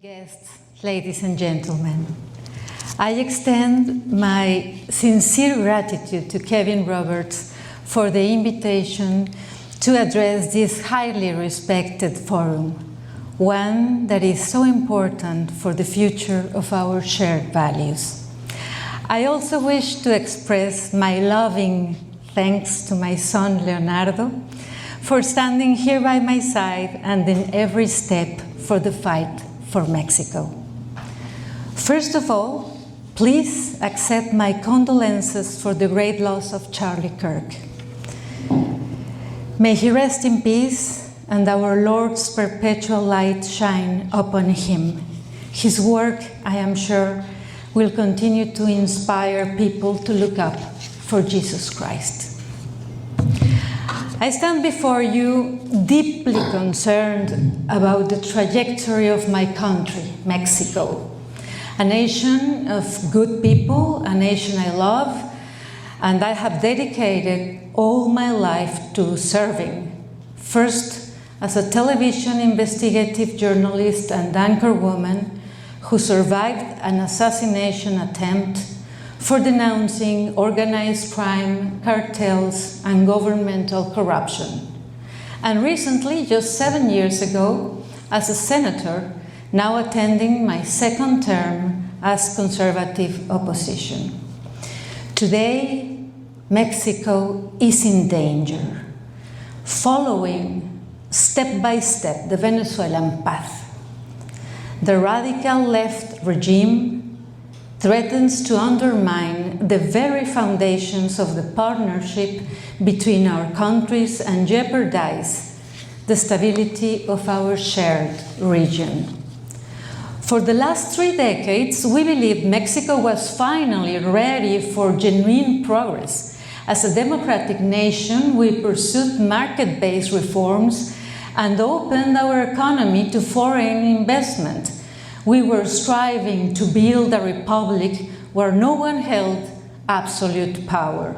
Guests, ladies and gentlemen, I extend my sincere gratitude to Kevin Roberts for the invitation to address this highly respected forum, one that is so important for the future of our shared values. I also wish to express my loving thanks to my son Leonardo for standing here by my side and in every step for the fight for Mexico. First of all, please accept my condolences for the great loss of Charlie Kirk. May he rest in peace and our Lord's perpetual light shine upon him. His work, I am sure, will continue to inspire people to look up for Jesus Christ. I stand before you deeply concerned about the trajectory of my country, Mexico, a nation of good people, a nation I love, and I have dedicated all my life to serving. First, as a television investigative journalist and anchorwoman who survived an assassination attempt for denouncing organized crime, cartels, and governmental corruption. And recently, just 7 years ago, as a senator, now attending my second term as conservative opposition. Today, Mexico is in danger, following step by step the Venezuelan path. The radical left regime threatens to undermine the very foundations of the partnership between our countries and jeopardize the stability of our shared region. For the last 3 decades, we believed Mexico was finally ready for genuine progress. As a democratic nation, we pursued market-based reforms and opened our economy to foreign investment. We were striving to build a republic where no one held absolute power.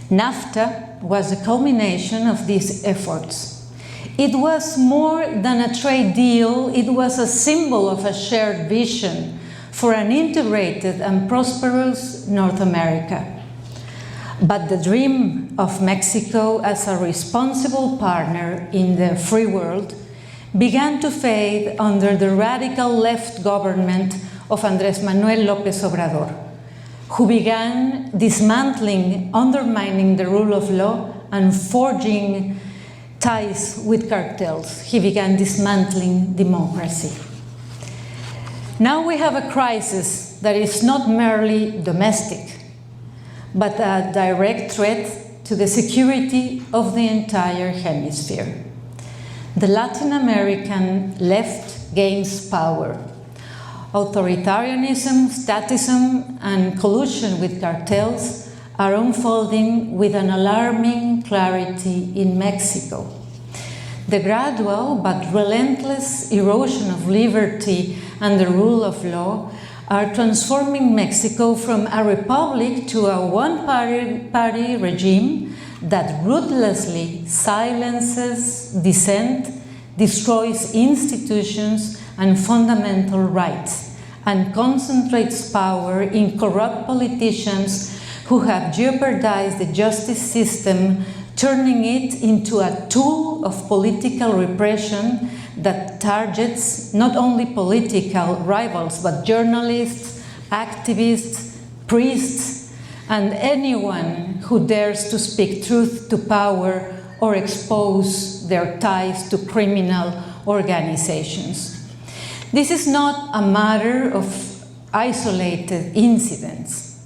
NAFTA was a culmination of these efforts. It was more than a trade deal, it was a symbol of a shared vision for an integrated and prosperous North America. But the dream of Mexico as a responsible partner in the free world began to fade under the radical left government of Andrés Manuel López Obrador, who began dismantling, undermining the rule of law and forging ties with cartels. He began dismantling democracy. Now we have a crisis that is not merely domestic, but a direct threat to the security of the entire hemisphere. The Latin American left gains power. Authoritarianism, statism, and collusion with cartels are unfolding with an alarming clarity in Mexico. The gradual but relentless erosion of liberty and the rule of law are transforming Mexico from a republic to a one-party regime that ruthlessly silences dissent, destroys institutions and fundamental rights, and concentrates power in corrupt politicians who have jeopardized the justice system, turning it into a tool of political repression that targets not only political rivals, but journalists, activists, priests, and anyone who dares to speak truth to power or expose their ties to criminal organizations. This is not a matter of isolated incidents.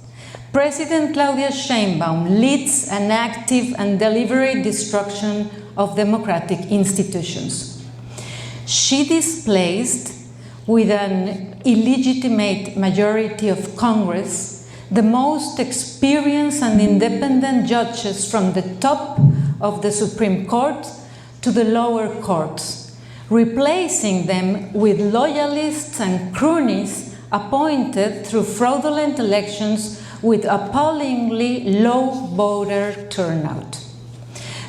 President Claudia Sheinbaum leads an active and deliberate destruction of democratic institutions. She displaced, with an illegitimate majority of Congress, the most experienced and independent judges from the top of the Supreme Court to the lower courts, replacing them with loyalists and cronies appointed through fraudulent elections with appallingly low voter turnout.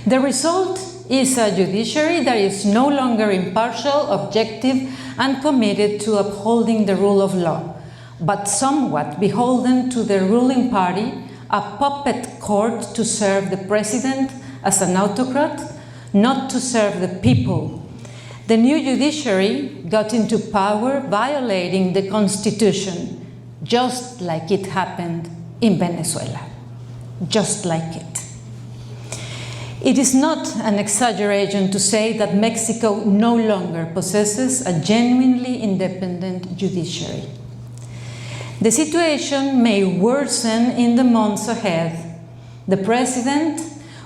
The result is a judiciary that is no longer impartial, objective, and committed to upholding the rule of law, but somewhat beholden to the ruling party, a puppet court to serve the president as an autocrat, not to serve the people. The new judiciary got into power violating the Constitution, just like it happened in Venezuela, just like it. It is not an exaggeration to say that Mexico no longer possesses a genuinely independent judiciary. The situation may worsen in the months ahead. The President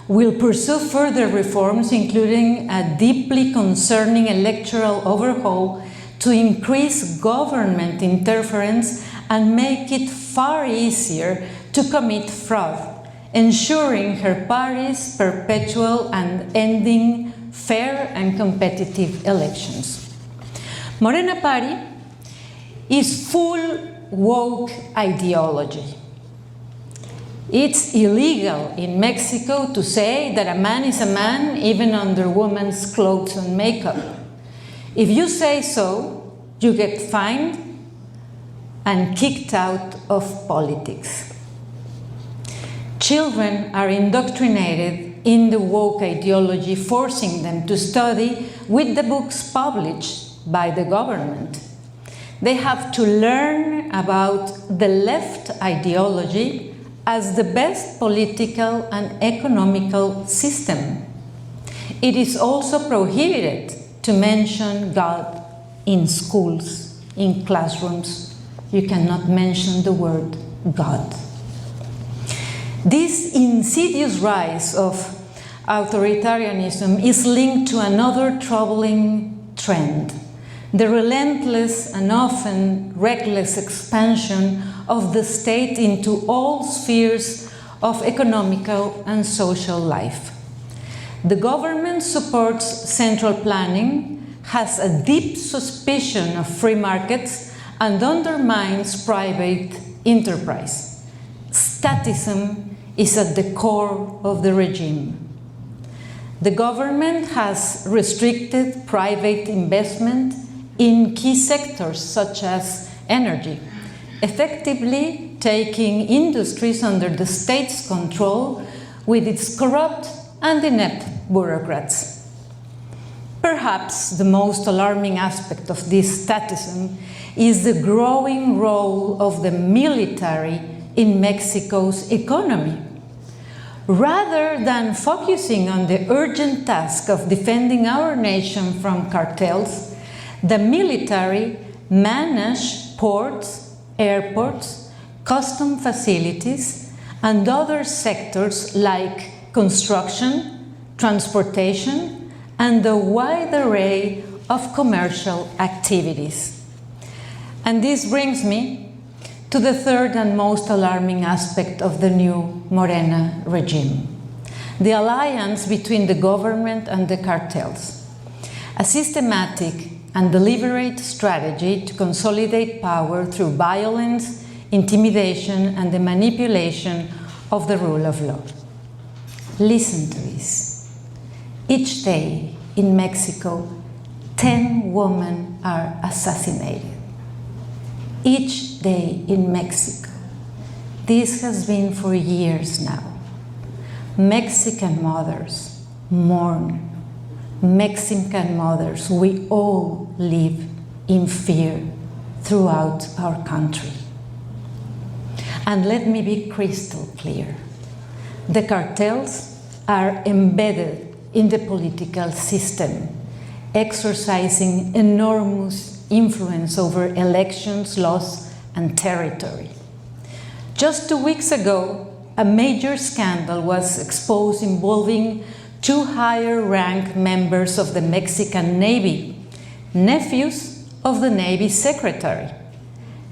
will pursue further reforms, including a deeply concerning electoral overhaul to increase government interference and make it far easier to commit fraud, ensuring her party's perpetual and ending fair and competitive elections. Morena Party is full woke ideology. It's illegal in Mexico to say that a man is a man even under women's clothes and makeup. If you say so, you get fined and kicked out of politics. Children are indoctrinated in the woke ideology, forcing them to study with the books published by the government. They have to learn about the left ideology as the best political and economical system. It is also prohibited to mention God in schools, in classrooms. You cannot mention the word God. This insidious rise of authoritarianism is linked to another troubling trend: the relentless and often reckless expansion of the state into all spheres of economical and social life. The government supports central planning, has a deep suspicion of free markets, and undermines private enterprise. Statism is at the core of the regime. The government has restricted private investment in key sectors such as energy, effectively taking industries under the state's control with its corrupt and inept bureaucrats. Perhaps the most alarming aspect of this statism is the growing role of the military in Mexico's economy. Rather than focusing on the urgent task of defending our nation from cartels, the military manage ports, airports, custom facilities, and other sectors like construction, transportation, and a wide array of commercial activities. And this brings me to the third and most alarming aspect of the new Morena regime: the alliance between the government and the cartels. A systematic and deliberate strategy to consolidate power through violence, intimidation, and the manipulation of the rule of law. Listen to this. Each day in Mexico, 10 women are assassinated. Each day in Mexico. This has been for years now. Mexican mothers mourn. Mexican mothers, we all live in fear throughout our country. And let me be crystal clear. The cartels are embedded in the political system, exercising enormous influence over elections, laws, and territory. Just 2 weeks ago, a major scandal was exposed involving 2 higher-ranked members of the Mexican Navy, nephews of the Navy Secretary.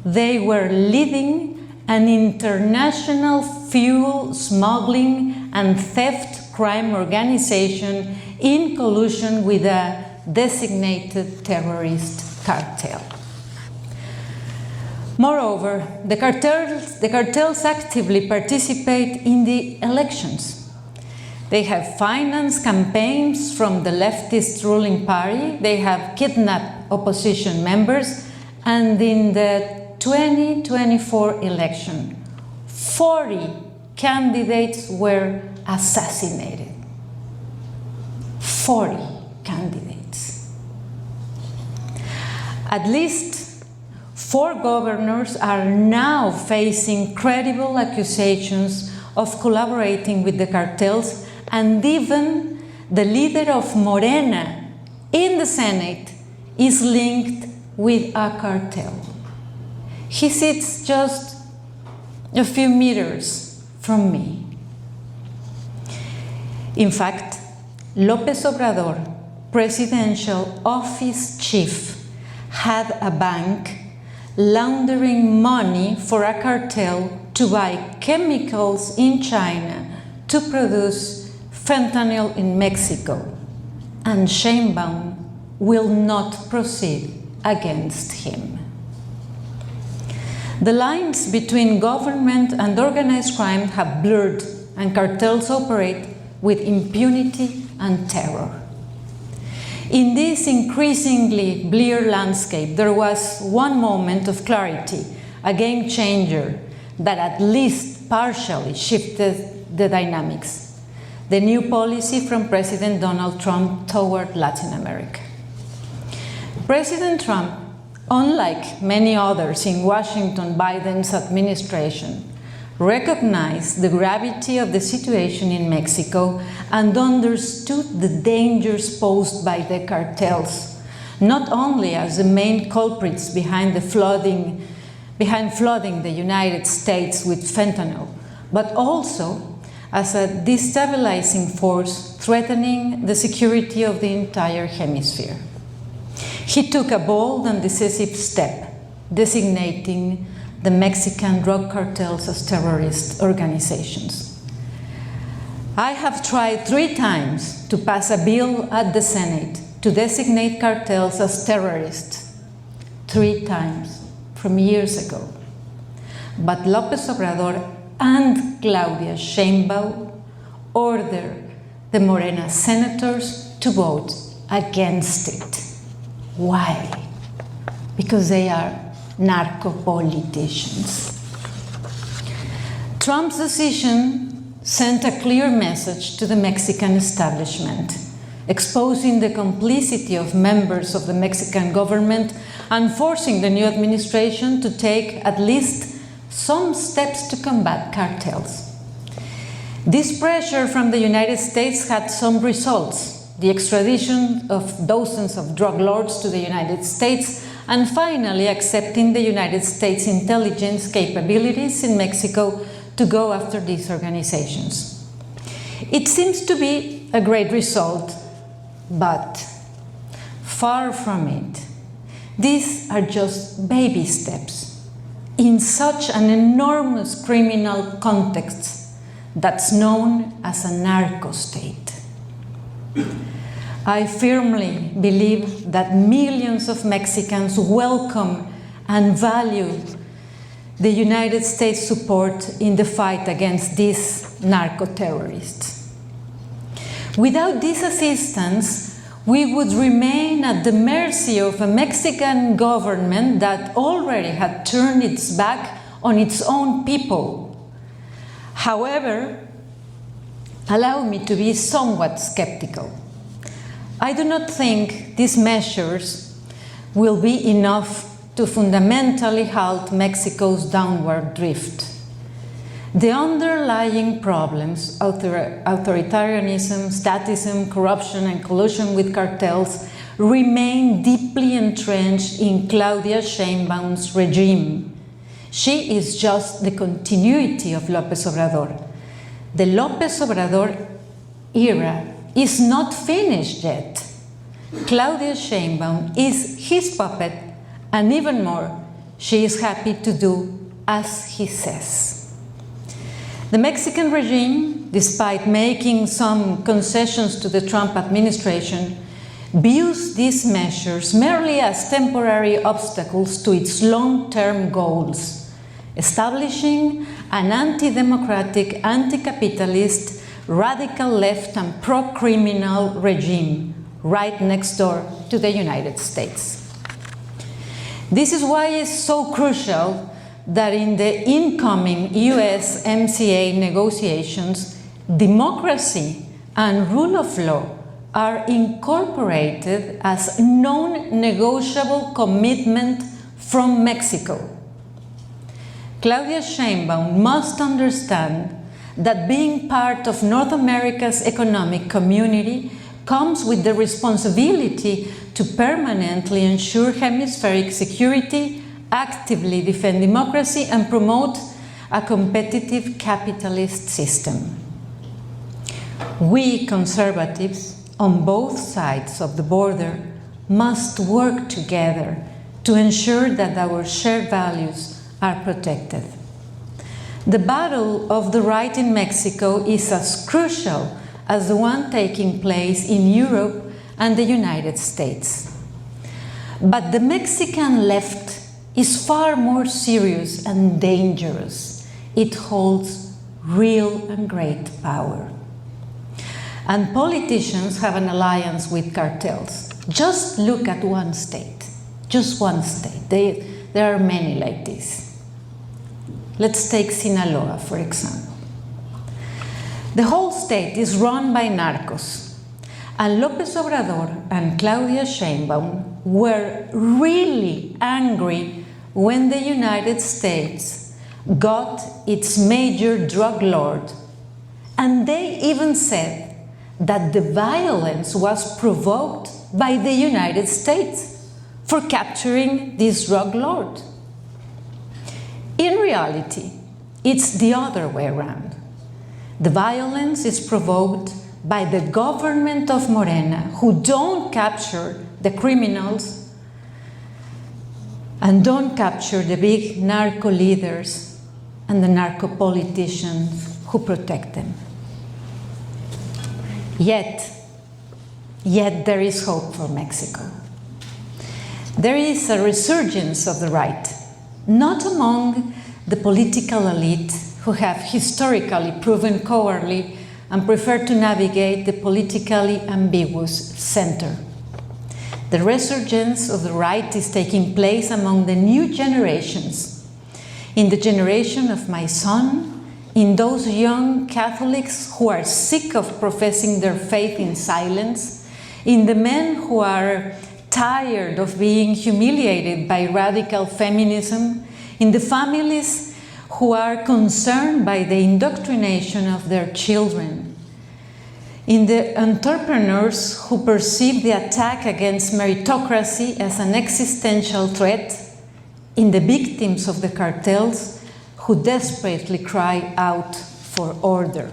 They were leading an international fuel smuggling and theft crime organization in collusion with a designated terrorist cartel. Moreover, the cartels actively participate in the elections. They have financed campaigns from the leftist ruling party. They have kidnapped opposition members, and in the 2024 election, 40 candidates were assassinated. 40 candidates. At least 4 governors are now facing credible accusations of collaborating with the cartels, and even the leader of Morena in the Senate is linked with a cartel. He sits just a few meters from me. In fact, López Obrador, presidential office chief, had a bank laundering money for a cartel to buy chemicals in China to produce fentanyl in Mexico, and Sheinbaum will not proceed against him. The lines between government and organized crime have blurred, and cartels operate with impunity and terror. In this increasingly bleak landscape, there was one moment of clarity, a game changer that at least partially shifted the dynamics: the new policy from President Donald Trump toward Latin America. President Trump, unlike many others in Washington Biden's administration, recognized the gravity of the situation in Mexico and understood the dangers posed by the cartels, not only as the main culprits behind flooding the United States with fentanyl, but also as a destabilizing force threatening the security of the entire hemisphere. He took a bold and decisive step, designating the Mexican drug cartels as terrorist organizations. I have tried 3 times to pass a bill at the Senate to designate cartels as terrorists, 3 times from years ago. But López Obrador and Claudia Sheinbaum ordered the Morena senators to vote against it. Why? Because they are narco-politicians. Trump's decision sent a clear message to the Mexican establishment, exposing the complicity of members of the Mexican government and forcing the new administration to take at least some steps to combat cartels. This pressure from the United States had some results: the extradition of dozens of drug lords to the United States, and finally accepting the United States intelligence capabilities in Mexico to go after these organizations. It seems to be a great result, but far from it. These are just baby steps in such an enormous criminal context that's known as a narco state. I firmly believe that millions of Mexicans welcome and value the United States support in the fight against these narco-terrorists. Without this assistance, we would remain at the mercy of a Mexican government that already had turned its back on its own people. However, allow me to be somewhat skeptical. I do not think these measures will be enough to fundamentally halt Mexico's downward drift. The underlying problems, authoritarianism, statism, corruption, and collusion with cartels, remain deeply entrenched in Claudia Sheinbaum's regime. She is just the continuity of López Obrador. The López Obrador era is not finished yet. Claudia Sheinbaum is his puppet, and even more, she is happy to do as he says. The Mexican regime, despite making some concessions to the Trump administration, views these measures merely as temporary obstacles to its long-term goals, establishing an anti-democratic, anti-capitalist, radical left and pro-criminal regime right next door to the United States. This is why it's so crucial that in the incoming USMCA negotiations, democracy and rule of law are incorporated as non-negotiable commitment from Mexico. Claudia Sheinbaum must understand that being part of North America's economic community comes with the responsibility to permanently ensure hemispheric security, actively defend democracy, and promote a competitive capitalist system. We conservatives on both sides of the border must work together to ensure that our shared values are protected. The battle of the right in Mexico is as crucial as the one taking place in Europe and the United States. But the Mexican left is far more serious and dangerous. It holds real and great power. And politicians have an alliance with cartels. Just look at one state, just one state. There are many like this. Let's take Sinaloa, for example. The whole state is run by narcos, and López Obrador and Claudia Sheinbaum were really angry when the United States got its major drug lord, and they even said that the violence was provoked by the United States for capturing this drug lord. In reality, it's the other way around. The violence is provoked by the government of Morena, who don't capture the criminals and don't capture the big narco leaders and the narco politicians who protect them. Yet there is hope for Mexico. There is a resurgence of the right, not among the political elite who have historically proven cowardly and prefer to navigate the politically ambiguous center. The resurgence of the right is taking place among the new generations, in the generation of my son, in those young Catholics who are sick of professing their faith in silence, in the men who are tired of being humiliated by radical feminism, in the families who are concerned by the indoctrination of their children, in the entrepreneurs who perceive the attack against meritocracy as an existential threat, in the victims of the cartels who desperately cry out for order.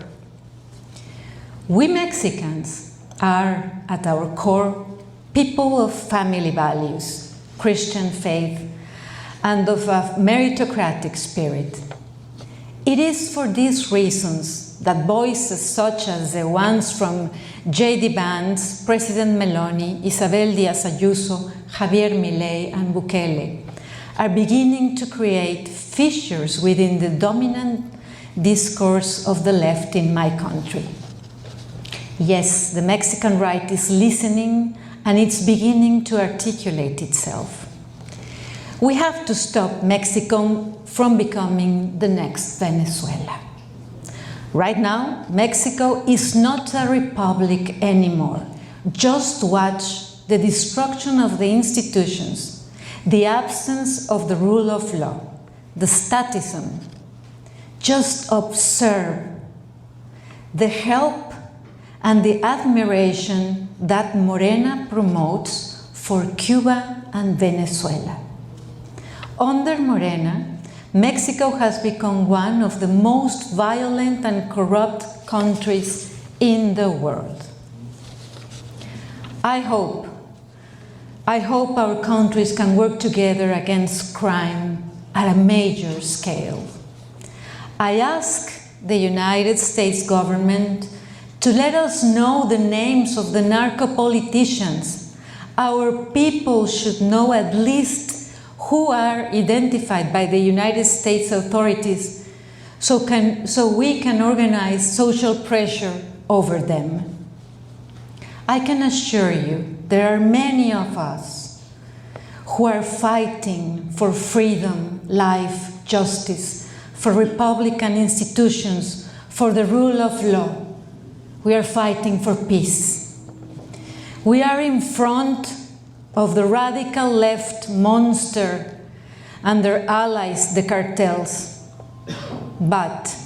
We Mexicans are, at our core, people of family values, Christian faith, and of a meritocratic spirit. It is for these reasons that voices such as the ones from J.D. Vance, President Meloni, Isabel Díaz Ayuso, Javier Milei, and Bukele are beginning to create fissures within the dominant discourse of the left in my country. Yes, the Mexican right is listening and it's beginning to articulate itself. We have to stop Mexico from becoming the next Venezuela. Right now, Mexico is not a republic anymore. Just watch the destruction of the institutions, the absence of the rule of law, the statism. Just observe the help and the admiration that Morena promotes for Cuba and Venezuela. Under Morena, Mexico has become one of the most violent and corrupt countries in the world. I hope our countries can work together against crime at a major scale. I ask the United States government to let us know the names of the narco politicians. Our people should know at least who are identified by the United States authorities so we can organize social pressure over them. I can assure you there are many of us who are fighting for freedom, life, justice, for republican institutions, for the rule of law. We are fighting for peace. We are in front of the radical left monster and their allies, the cartels. But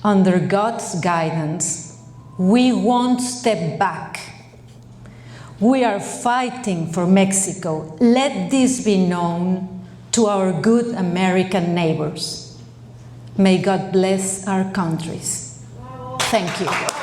under God's guidance, we won't step back. We are fighting for Mexico. Let this be known to our good American neighbors. May God bless our countries. Thank you.